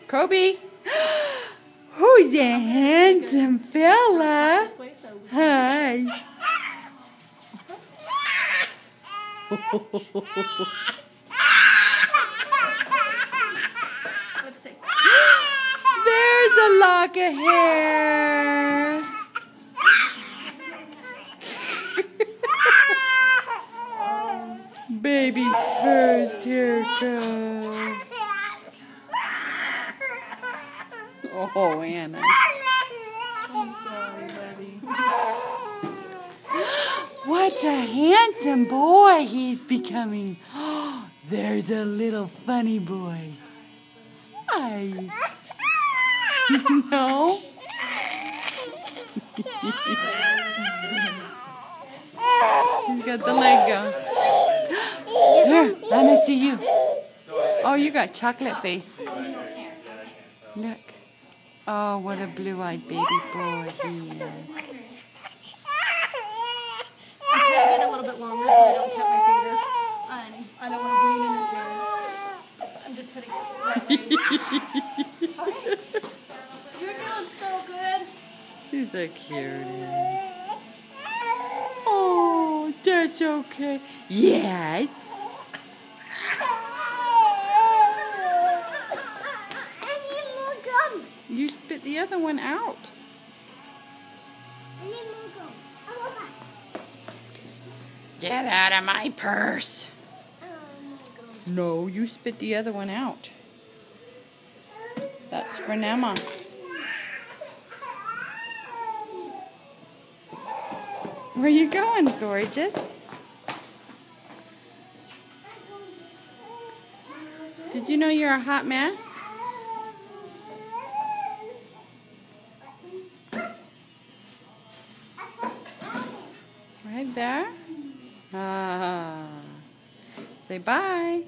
Kobe. Who's a handsome fella? Hi. There's a lock of hair. Baby's first haircut. Oh, Anna. I'm sorry, buddy. What a handsome boy he's becoming. There's a little funny boy. Hi. No? He's got the leg going. Here, let me see you. Oh, you got chocolate face. Look. Oh, what a blue-eyed baby boy he is. Get a little bit longer so I don't cut my finger. I don't want to bleed in his hair. I'm just putting it right. You're doing so good. He's a cutie. Oh, that's okay. Yes. You spit the other one out. Get out of my purse. No, you spit the other one out. That's for Nema. Where you going, gorgeous? Did you know you're a hot mess? Right there? Ah. Say bye.